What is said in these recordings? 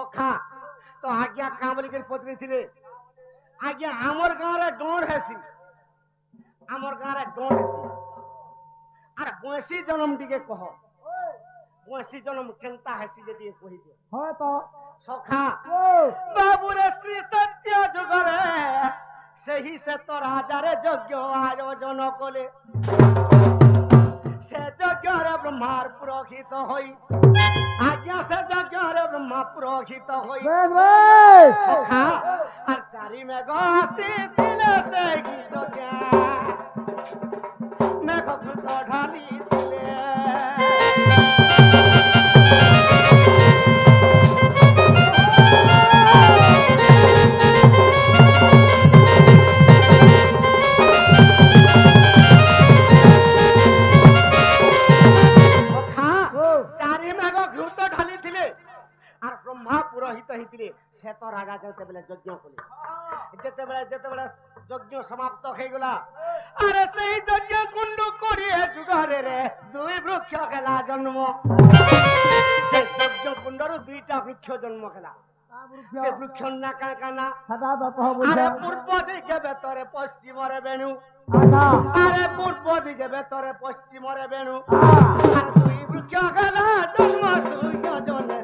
सखा तो आज्ञा का बोल के पत्नी थिले आज्ञा हमर गाँव रे डोर हेसी हमर गाँव रे डोर हेसी अरे बंसी जन्म टिके कह बंसी जन्म केनता हेसी जे टिके कहि दे हाँ तो सखा बाबू रे श्री सत्य जुगरे सही से तो राजा रे यज्ञ आयोजन कले से यज्ञ रे ब्रह्मार पुरोहित होई आज्ञा से यज्ञ रे ब्रह्मा पुरोहित होई सखा और चारी में गासी दिले से की यज्ञ मैं को ढाली दिले से तो राजा जते बेले यज्ञ कले जते बेले यज्ञ समाप्त हो गला अरे सही यज्ञ कुंड कोड़ी जुगारे रे दुई वृक्ष केला जन्म से यज्ञ कुंडर दुईटा वृक्ष जन्म केला से वृक्ष ना का काना अरे पूर्व दिके बेतरे पश्चिम रे बेणु अरे पूर्व दिके बेतरे पश्चिम रे बेणु अरे दुई वृक्ष केला जन्म सूर्य जने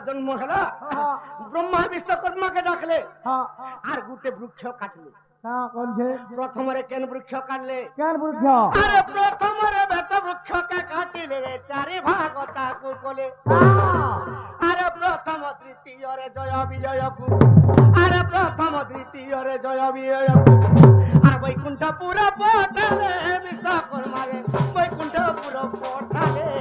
जन्म है ब्रह्मा विश्वकर्मा के डाकले आर गुटे वृक्ष काटले प्रथम रे केन वृक्ष काटले अरे प्रथम रे बेत वृक्ष के काटिले रे चारि भाग ताकू कोले अरे प्रथम तृतीय रे जय विजय को अरे प्रथम तृतीय रे जय विजय को अरे वैकुंठपुर पठाले विश्वकर्मा रे वैकुंठपुर पठाले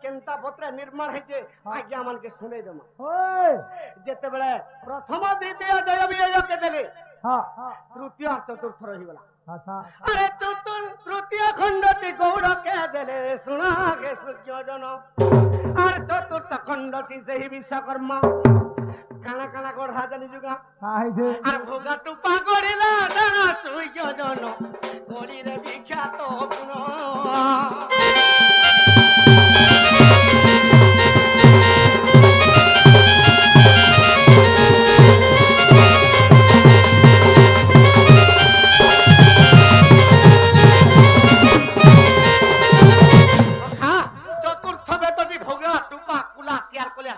केनता पत्र निर्माण है जे आज्ञा मन के सुने जमा जेते बेले प्रथम द्वितीय जय विजय के देले तृतीय चतुर्थ रही गला अरे तृतीय खंडटी गौड़ के देले सुना के सूर्य जन और चतुर्थ खंडटी सही विश्वकर्मा काना काना गोड़ राजनी जुगा और भोगा टुपा गोड़िला दाना सूर्य जन गोड़ी रे विख्यात पुनो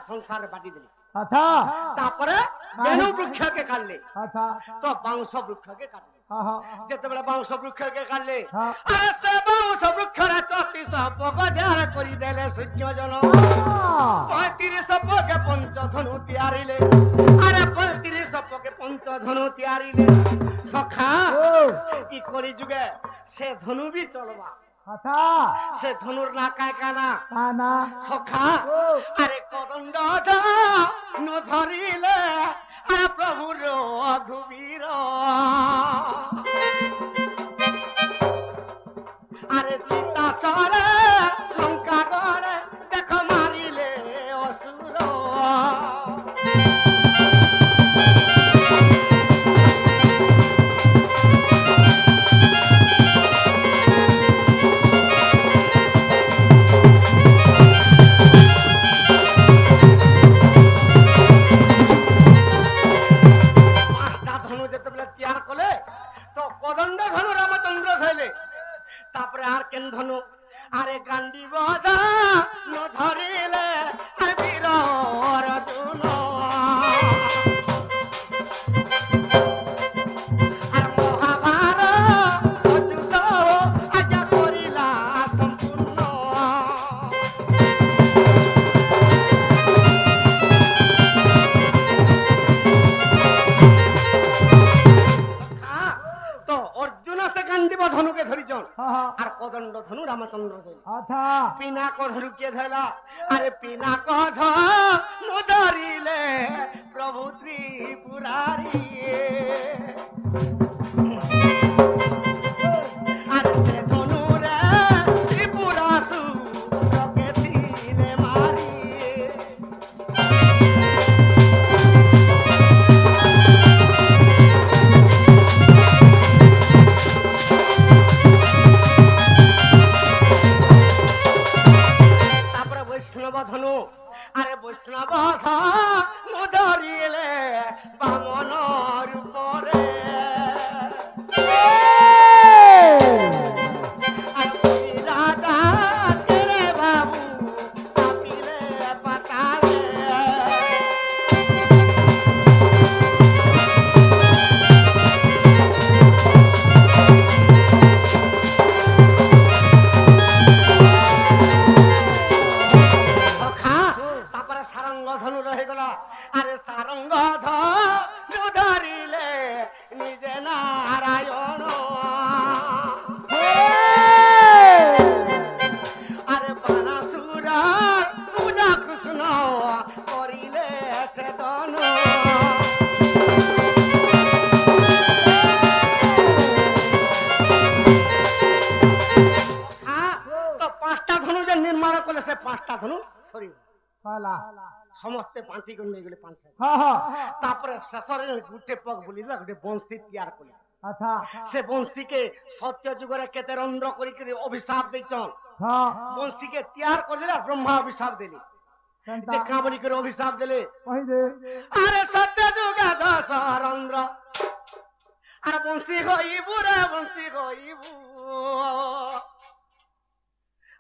संसार बाटी देली अच्छा तापरे बेनु वृक्ष के काटले अच्छा तो बाउंस वृक्ष के काटले जते बेले बाउंस वृक्ष के काटले अरे से बाउंस वृक्ष रे 34 पगजार करी देले सूर्य जन 35 पगे पंच धनु तैयारीले अरे 35 पगे पंच धनु तैयारीले सखा ई कली जुगे से धनु भी चलबा अच्छा से धनुर ना काय काना सखा अरे कदंड न धरिले अरे प्रभु रघुवीर अरे सीता सरे लंका गड़े देख मारिले असुर धनु अरे गांडी बधा न धरिले अरे वीर अर्जुन अरे महाभारत अच्युत आज्ञा करिला संपूर्ण तो अर्जुन से কান্দিব ধনুকে ধরিছন আর কদণ্ড ধনু রামচন্দ্র ধরি আচ্ছা পিনাক ধনু কে ধরলা আরে পিনাক ধনু ধরিলে প্রভু ত্রিপুরারি আরে সে ধনুরে ত্রিপুরাসু লোকে দিলে মারি বৈষ্ণব ধনু আরে বৈষ্ণব ধনু ধরিলে বামন রূপরে রাধা রে বাবু চাপিলে পাতালে ধনু রহে গলা আরে সারঙ্গ ধনু ধরিলে নিজে নারায়ণ আরে বানাসুর পূজা কৃষ্ণ করিলে চেতন তো পাঁচটা ধনু যে নির্মাণ করলে সে পাঁচটা ধনু সরি ସମସ୍ତେ ପାଞ୍ଚି କରି ନେଇଗଲେ ପାଞ୍ଚ ତାପରେ ଶେଷରେ ଗୋଟେ ପଗ ବୁଲିଲା ଗୋଟେ ବଂଶୀ ତିଆର କଲେ ସେ ବଂଶୀକେ ସତ୍ୟ ଯୁଗରେ କେତେ ରନ୍ଧ୍ର କରିକି ଅଭିଶାପ ଦେଇଛନ୍ ବଂଶୀକେ ତିଆର କରିଦେଲେ ବ୍ରହ୍ମା ଅଭିଶାପ ଦେଲେ ଯେ କାଁ ବୋଲିକରି ଅଭିଶାପ ଦେଲେ ଆରେ ସତ୍ୟ ଯୁଗ ଦଶ ରନ୍ଧ୍ର ଆରେ ବଂଶୀ ଗଇବୁ ରେ ବଂଶୀ ଗଇବୁ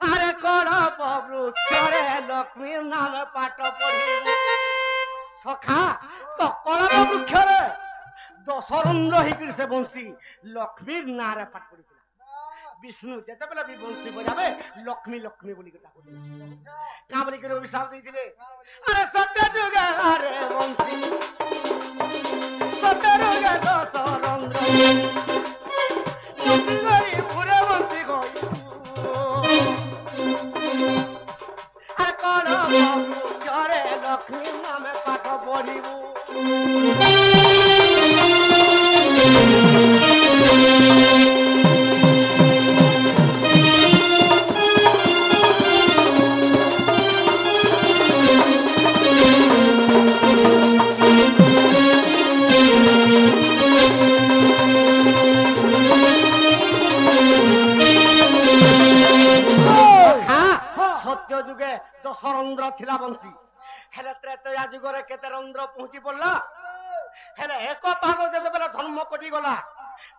আরে কড়প বৃক্ষরে লক্ষ্মীর নামে পাঠ পড়িব সখা তো কড়প বৃক্ষরে দশরন্ধ্র হইকি সে বংশী লক্ষ্মীর নাঁরে পাঠ পড়িছিল বিষ্ণু যেতেবেলে বি বংশী বজাবে লক্ষ্মী লক্ষ্মী বলি ডাকুছিল কাঁ বলি করে অভিশাপ দিয়েছিলে আরে সত্য যুগে আরে বংশী সত্য যুগে দশরন্ধ্র বংশী গই পুরে বংশী গই লক্ষ্মী নামে পাঠ পড়িব সত্য যুগে দশরন্ধ্র থিলা বংশী হেলে ত্রেতয়া যুগরে কেতে রন্ধ্র পৌঁছি পড়লা হেলে এক পাগ যেতেবেলে ধর্ম কটি গলা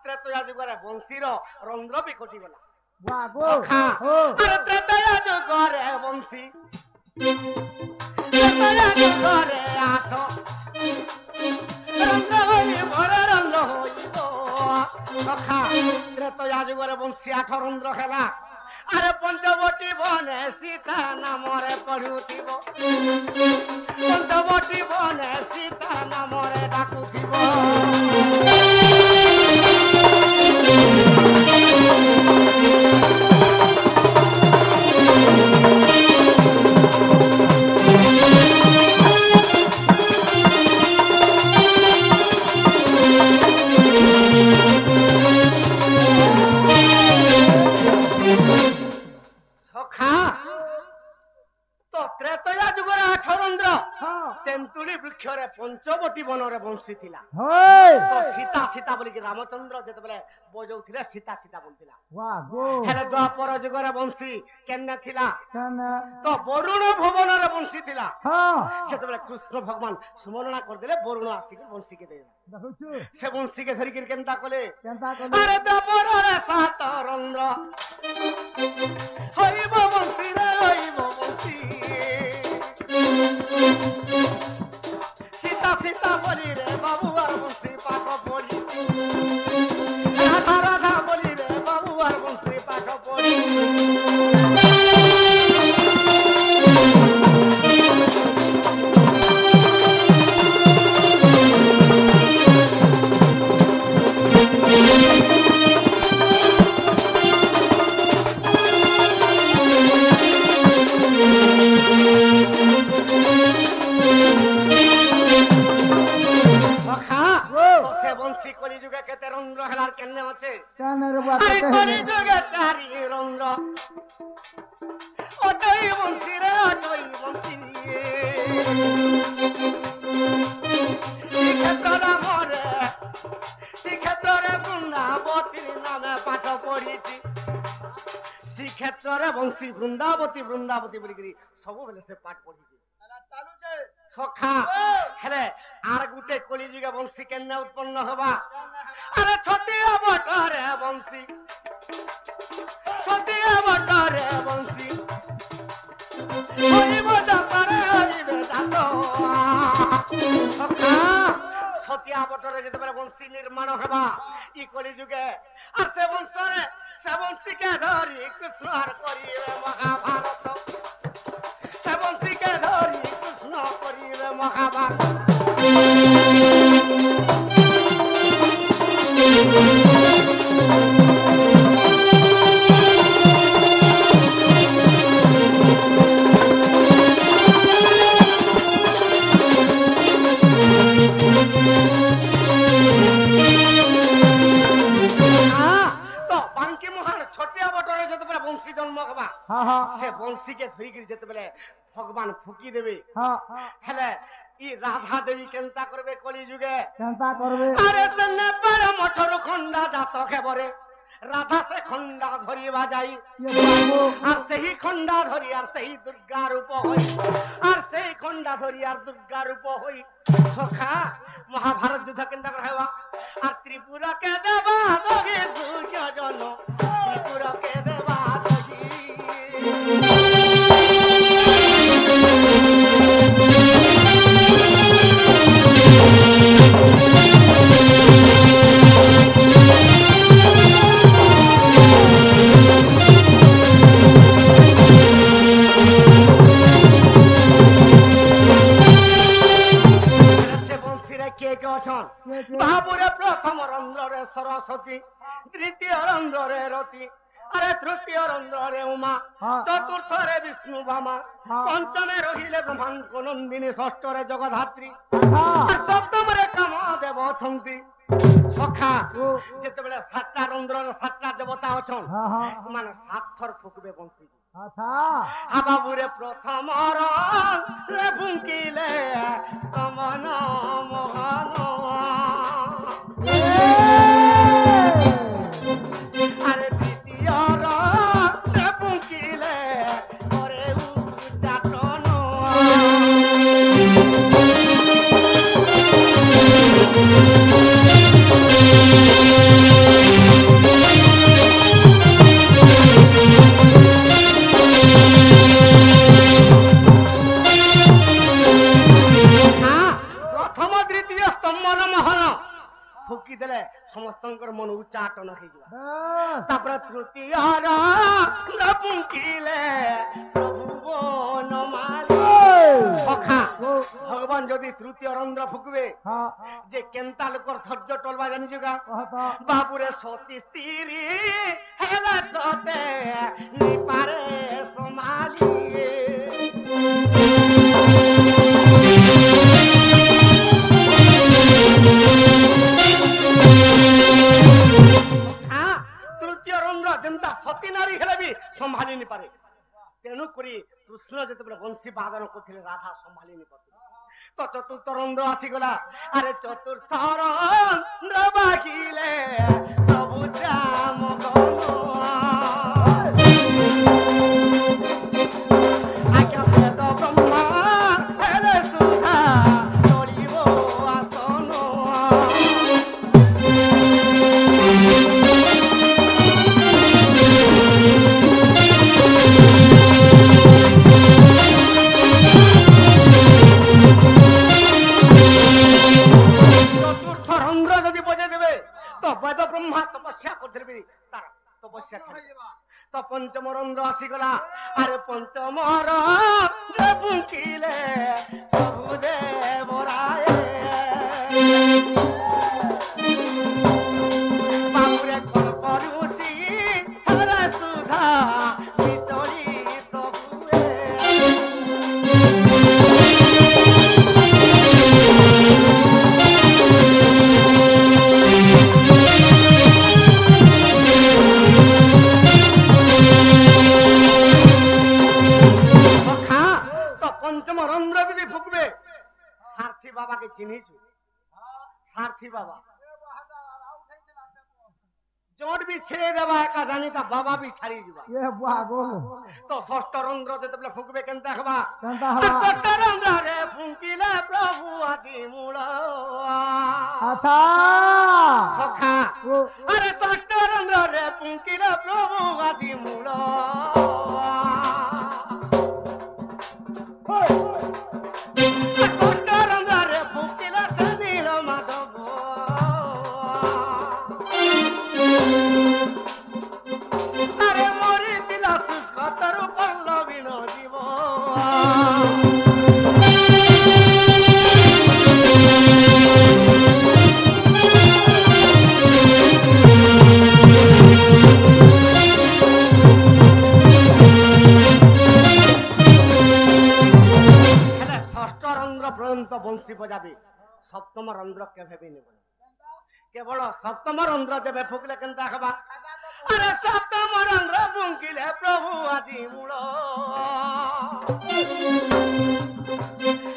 ত্রেতয়া যুগরে বংশীর রন্ধ্র বি কটি গলা আরে ত্রেতয়া যুগরে বংশী ত্রেতয়া যুগরে আঠ রন্ধ্র হইব রে রন্ধ্র হইব সখা ত্রেতয়া যুগরে বংশী আঠ রন্ধ্র খেলা আরে পঞ্চবটী বনে সীতা নামরে পড়ুথিব পঞ্চবটী বনে সীতা নামরে ডাকুথিব তেঁতুলি বৃক্ষরে পঞ্চবটী বনরে বংশী থিলা তো সীতা সীতা বলিকি রামচন্দ্র যেতবেলে বজাউଥିଲେ সীতা সীতা বলতিলা হেলে দ্বাপর যুগরে বংশী কেনে থিলা তো বরুণ ভুবনরে বংশী থিলা যেতবেলে কৃষ্ণ ভগবান সুমরণা করদেলে বরুণ আসিকি বংশীকে দেই সে বংশীকে ধরিকি কেনতা কলে আরে দ্বাপররে সাত রন্ধ্র হইব বংশী রে হইব বংশী সীতা সীতা বলি রে বাবু আর বংশী পাঠ পড়ি রাধা রাধা বলি রে বাবু আর বংশী পাঠ পড়ি আছে আরে কলি যুগে চারি রন্ধ্র অটই বংশী রে অটই বংশী শ্রীক্ষেত্র মরে শ্রীক্ষেত্রে বৃন্দাবতীর নামে পাঠ পড়িছি শ্রীক্ষেত্রে বংশী বৃন্দাবতী বৃন্দাবতী বলিকি ସବୁବେଳେ ସେ ପାଠ ପଢିଛି ସଖା ହେଲେ ଆର ଗୁଟେ କଳି ଯୁଗ ବଂଶୀ କେନେ ଉତ୍ପନ୍ନ ହବା ଆରେ ଛତିଆ ବଟରେ ବଂଶୀ ଛତିଆ ବଟରେ ବଂଶୀ ହରିବ ଦାତାରେ ହରିବେ ଦାତ ସଖା ଛତିଆ ବଟରେ ଯେତେବେଳେ ବଂଶୀ ନିର୍ମାଣ ହେବା ଇ କଳି ଯୁগে আর সে বংশরে সে বংশীকে ধরি কৃষ্ণ করিবে মহাভারত সে বংশীকে ধরি কৃষ্ণ করিবে মহাভারত से बंशी के धरी जेते बेले भगवान फुकी देबे हेले ई राधा देवी केनता करबे कली जुगे केनता करबे अरे से नेपाल मठर खंडा जात खेबरे राधा से खंडा धरिबा जाई আর সেই খন্ডা ধরি আর সেই দুর্গা রূপ হই আর সেই খন্ডা ধরি আর দুর্গা রূপ হই সখা মহাভারত যুদ্ধ কেনতা করবা আর ত্রিপুরা কে দেবা দগে সূর্য জন ত্রিপুরা কে দেবা बाबुरे प्रथम रंध्रे सरस्वती द्वितीय रंध्रे रति अरे तृतीय रंध्रे उमा चतुर्थ रे विष्णु भामा पंचमे रहिले ब्रह्मांड नंदिनी षष्ठ रे जगधात्री सप्तम रे कामदेव अछंती सखा जेते बेले सातटा रंध्र रे सातटा देवता अछन माने सात थर फुकबे बंसी अच्छा बाबुरे प्रथम रे फुंकिले तमन मोहन अरे द्वितीय रे फुंकिले करे उच्चाटन फुकी देले समस्तंकर मन उच्चाटन हो जाबा तृतीय फुंकिले प्रभु नमाले सखा भगवान जदि तृतीय रंध्र फुकबे जे केनता लोकर धैर्य टलबा जानि जुगा बाबुरे सती स्त्री हेला तते निपारे समाली जनता सती नारी हेले भी संभाली नहीं पारे तेणु करी कृष्ण जते बंशी बादन करथिले राधा संभाली नहीं पारे तो चतुर्थ रंध्र आसी गला अरे चतुर्थ रंध्र बाकीले प्रभु श्याम आज्ञा वेद ब्रह्मा हेले सुधा तोलिबो आसन वेद ब्रह्मा तपस्या करथिबे तार तपस्या तो पंचम रंध्र आसी गला अरे पंचम रंध्र फुंकिले प्रभु देवराय बाबुरे कल्प ऋषि हरे सुधा विचलित हुए साथी बाबा जोट भी छेड़े देवा एका जानी ता बाबा भी छाड़ी जीवा ये बुआ गो तो षष्ठ रंध्र जेतबले फुकबे केनता हबा केनता हबा षष्ठ रंध्र रे फुंकिले प्रभु आदि मूल आथा सखा अरे षष्ठ रंध्र रे फुंकिले प्रभु आदि मूल षष्ठ रंध्र रे फुंकिले से नील माधव अरे मोरी दिला सुस्कतर पल्लवी नो जीव हेले षष्ठ रंध्र पर्यंत बंशी बजाबी सप्तम रंध्र केभे भी नेबो केवल सप्तम रंध्र जेबे फुकले केनता हबा अरे सप्तम रंध्र फुंकिले प्रभु आदि मूल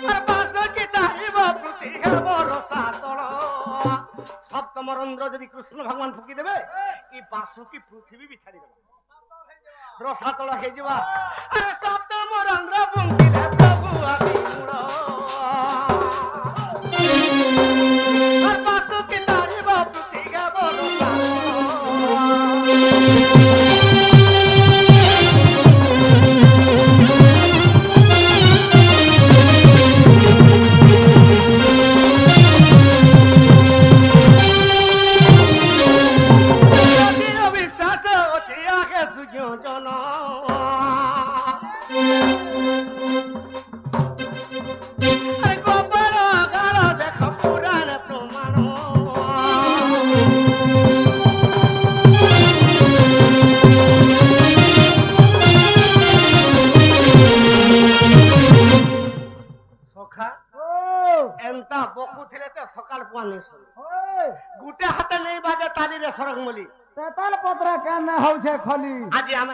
अरे बास की चाहिब पृथ्वी हेबर सातल सप्तम रंध्र यदि कृष्ण भगवान फुकी देबे ई बासुकी पृथ्वी भी छाड़ी देबे रसातल हे जीवा अरे सप्तम रंध्र फुंकिले प्रभु आदि मूल अरे बासुकी चाहिब पृथ्वी हेबर एंता बकु थिले ते सकाल पुआनी गुटे हाथे नहीं बाजे ताली रे सरगमली तेतल पत्र केने होउ छे खली आज हम